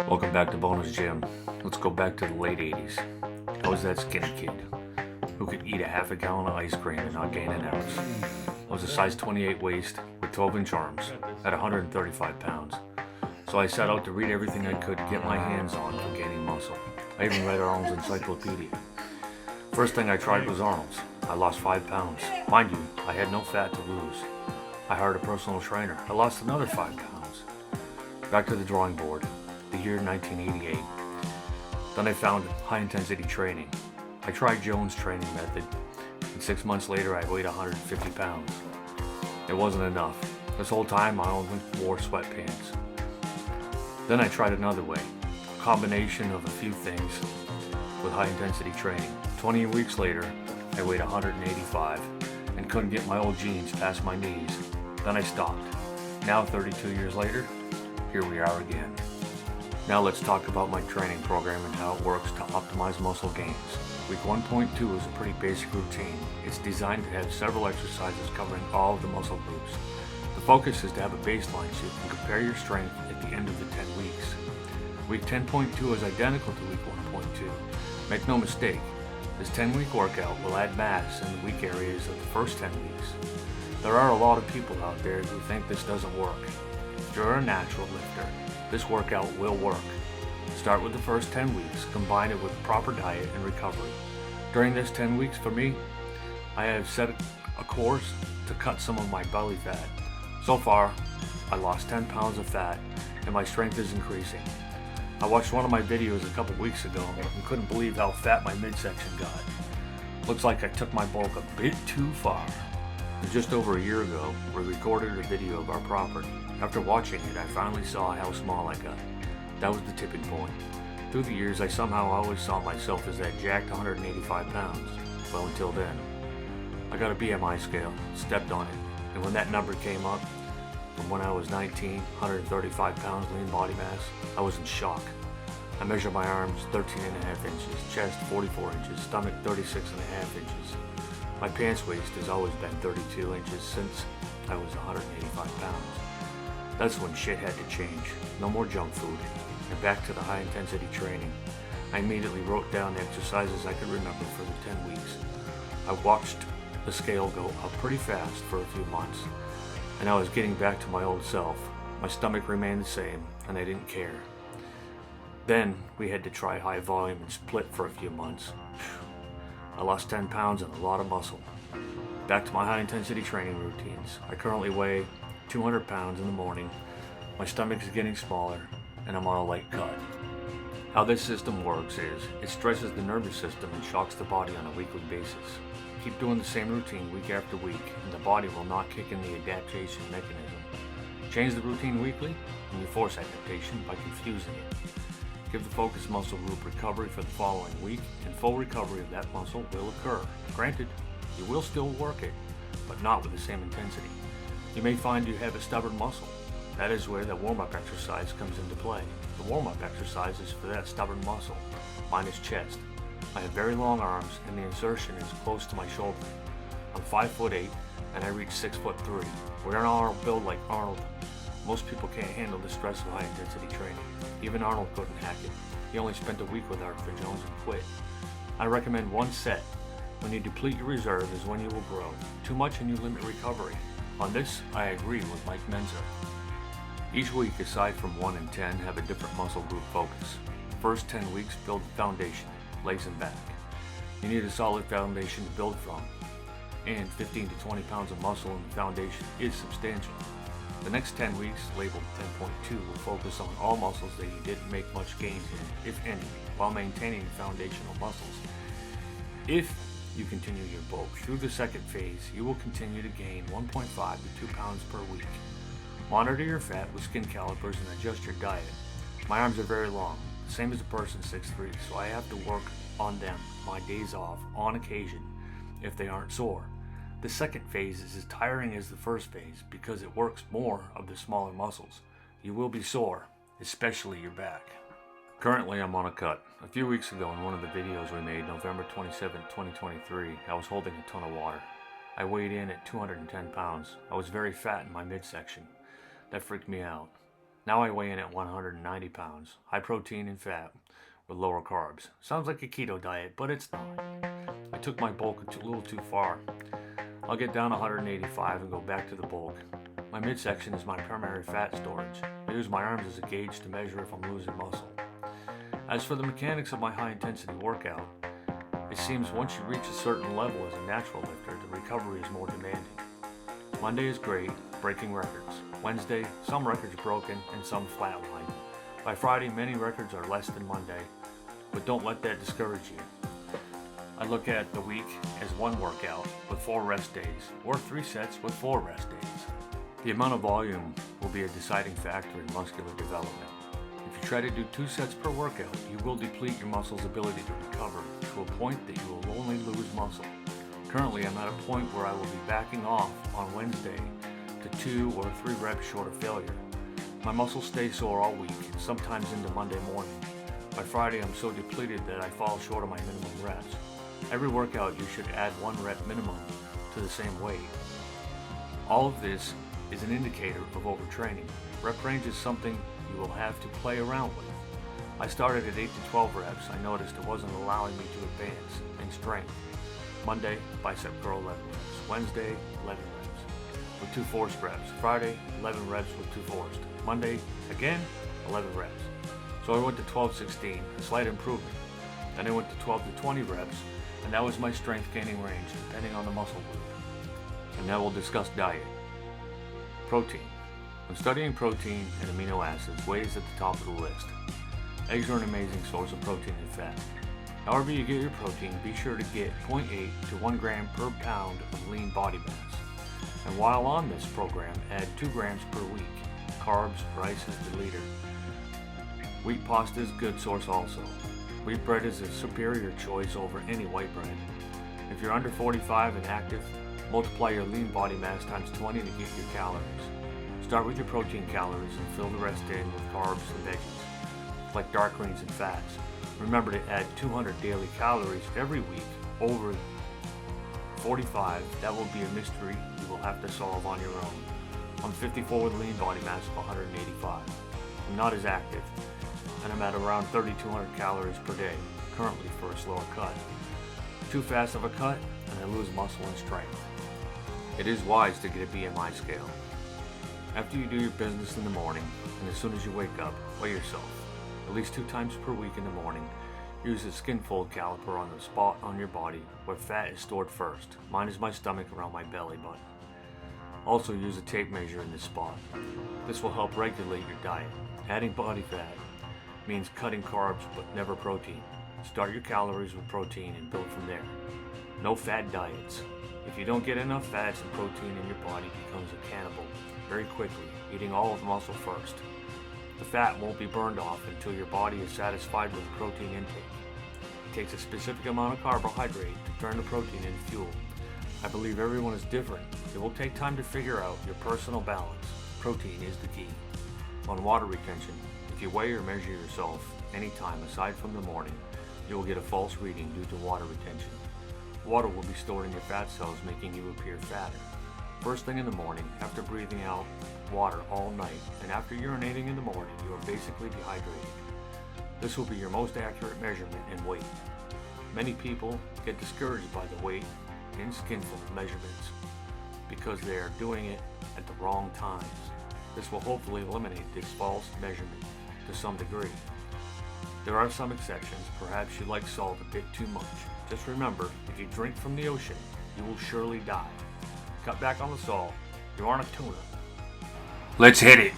Welcome back to Bona's Gym. Let's go back to the late 80s. I was that skinny kid who could eat a half a gallon of ice cream and not gain an ounce. I was a size 28 waist with 12-inch arms at 135 pounds. So I set out to read everything I could to get my hands on for gaining muscle. I even read Arnold's encyclopedia. First thing I tried was Arnold's. I lost 5 pounds. Mind you, I had no fat to lose. I hired a personal trainer. I lost another 5 pounds. Back to the drawing board. The year 1988. Then I found high-intensity training. I tried Jones' training method, and 6 months later I weighed 150 pounds. It wasn't enough. This whole time I only wore sweatpants. Then I tried another way, a combination of a few things with high-intensity training. 20 weeks later, I weighed 185 and couldn't get my old jeans past my knees. Then I stopped. Now, 32 years later, here we are again. Now let's talk about my training program and how it works to optimize muscle gains. Week 1.2 is a pretty basic routine. It's designed to have several exercises covering all of the muscle groups. The focus is to have a baseline so you can compare your strength at the end of the 10 weeks. Week 10.2 is identical to week 1.2. Make no mistake, this 10-week workout will add mass in the weak areas of the first 10 weeks. There are a lot of people out there who think this doesn't work. If you're a natural lifter, this workout will work. Start with the first 10 weeks, combine it with proper diet and recovery. During this 10 weeks for me, I have set a course to cut some of my belly fat. So far, I lost 10 pounds of fat and my strength is increasing. I watched one of my videos a couple weeks ago and couldn't believe how fat my midsection got. Looks like I took my bulk a bit too far. And just over a year ago, we recorded a video of our property. After watching it, I finally saw how small I got. That was the tipping point. Through the years, I somehow always saw myself as that jacked 185 pounds. Well, until then. I got a BMI scale, stepped on it, and when that number came up, from when I was 19, 135 pounds lean body mass, I was in shock. I measured my arms 13.5 inches, chest 44 inches, stomach 36.5 inches. My pants waist has always been 32 inches since I was 185 pounds. That's when shit had to change. No more junk food. And back to the high intensity training. I immediately wrote down the exercises I could remember for the 10 weeks. I watched the scale go up pretty fast for a few months. And I was getting back to my old self. My stomach remained the same, and I didn't care. Then we had to try high volume and split for a few months. I lost 10 pounds and a lot of muscle. Back to my high intensity training routines. I currently weigh 200 pounds in the morning. My stomach is getting smaller and I'm on a light cut. How this system works is it stresses the nervous system and shocks the body on a weekly basis. Keep doing the same routine week after week and the body will not kick in the adaptation mechanism. Change the routine weekly and you force adaptation by confusing it. Give the focus muscle group recovery for the following week and full recovery of that muscle will occur. Granted, you will still work it, but not with the same intensity. You may find you have a stubborn muscle. That is where the warm-up exercise comes into play. The warm-up exercise is for that stubborn muscle. Mine is chest. I have very long arms and the insertion is close to my shoulder. I'm 5'8" and I reach 6'3". We're not all built like Arnold. Most people can't handle the stress of high-intensity training. Even Arnold couldn't hack it. He only spent a week with Arthur Jones and quit. I recommend one set. When you deplete your reserve is when you will grow. Too much and you limit recovery. On this, I agree with Mike Menzer. Each week, aside from 1 and 10, have a different muscle group focus. First 10 weeks, build the foundation, legs and back. You need a solid foundation to build from, and 15 to 20 pounds of muscle in the foundation is substantial. The next 10 weeks, labeled 10.2, will focus on all muscles that you didn't make much gains in, if any, while maintaining foundational muscles. If you continue your bulk through the second phase, you will continue to gain 1.5 to 2 pounds per week. Monitor your fat with skin calipers and adjust your diet. My arms are very long, same as a person 6'3", so I have to work on them my days off on occasion if they aren't sore. The second phase is as tiring as the first phase because it works more of the smaller muscles. You will be sore, especially your back. Currently, I'm on a cut. A few weeks ago in one of the videos we made, November 27, 2023, I was holding a ton of water. I weighed in at 210 pounds. I was very fat in my midsection. That freaked me out. Now I weigh in at 190 pounds, high protein and fat with lower carbs. Sounds like a keto diet, but it's not. I took my bulk a little too far. I'll get down to 185 and go back to the bulk. My midsection is my primary fat storage. I use my arms as a gauge to measure if I'm losing muscle. As for the mechanics of my high intensity workout, it seems once you reach a certain level as a natural lifter, the recovery is more demanding. Monday is great, breaking records. Wednesday, some records broken and some flatline. By Friday, many records are less than Monday, but don't let that discourage you. I look at the week as one workout with 4 rest days, or 3 sets with 4 rest days. The amount of volume will be a deciding factor in muscular development. If you try to do 2 sets per workout, you will deplete your muscle's ability to recover to a point that you will only lose muscle. Currently, I'm at a point where I will be backing off on Wednesday to 2 or 3 reps short of failure. My muscles stay sore all week, sometimes into Monday morning. By Friday, I'm so depleted that I fall short of my minimum reps. Every workout, you should add 1 rep minimum to the same weight. All of this is an indicator of overtraining. Rep range is something you will have to play around with. I started at 8 to 12 reps. I noticed it wasn't allowing me to advance in strength. Monday, bicep curl 11 reps. Wednesday, 11 reps with 2 forced reps. Friday, 11 reps with 2 forced. Monday, again, 11 reps. So I went to 12-16, a slight improvement. Then I went to 12 to 20 reps, and that was my strength gaining range, depending on the muscle group. And now we'll discuss diet. Protein. When studying protein and amino acids, whey is at the top of the list. Eggs are an amazing source of protein and fat. However you get your protein, be sure to get 0.8 to 1 gram per pound of lean body mass. And while on this program, add 2 grams per week. Carbs, rice is the leader. Wheat pasta is a good source also. Wheat bread is a superior choice over any white bread. If you're under 45 and active, multiply your lean body mass times 20 to get your calories. Start with your protein calories and fill the rest in with carbs and veggies, like dark greens and fats. Remember to add 200 daily calories every week. Over 45, that will be a mystery you will have to solve on your own. I'm 54 with lean body mass of 185. I'm not as active, and I'm at around 3,200 calories per day, currently for a slower cut. Too fast of a cut, and I lose muscle and strength. It is wise to get a BMI scale. After you do your business in the morning, and as soon as you wake up, weigh yourself. At least 2 times per week in the morning. Use a skin fold caliper on the spot on your body where fat is stored first. Mine is my stomach around my belly button. Also use a tape measure in this spot. This will help regulate your diet. Adding body fat means cutting carbs but never protein. Start your calories with protein and build from there. No fat diets. If you don't get enough fats and protein in your body, it becomes a cannibal very quickly, eating all of the muscle first. The fat won't be burned off until your body is satisfied with protein intake. It takes a specific amount of carbohydrate to turn the protein into fuel. I believe everyone is different. It will take time to figure out your personal balance. Protein is the key. On water retention, if you weigh or measure yourself anytime aside from the morning, you will get a false reading due to water retention. Water will be stored in your fat cells, making you appear fatter. First thing in the morning, after breathing out water all night, and after urinating in the morning, you are basically dehydrated. This will be your most accurate measurement in weight. Many people get discouraged by the weight in skinfold measurements because they are doing it at the wrong times. This will hopefully eliminate this false measurement to some degree. There are some exceptions. Perhaps you like salt a bit too much. Just remember, if you drink from the ocean, you will surely die. Cut back on the salt. You aren't a tuna. Let's hit it.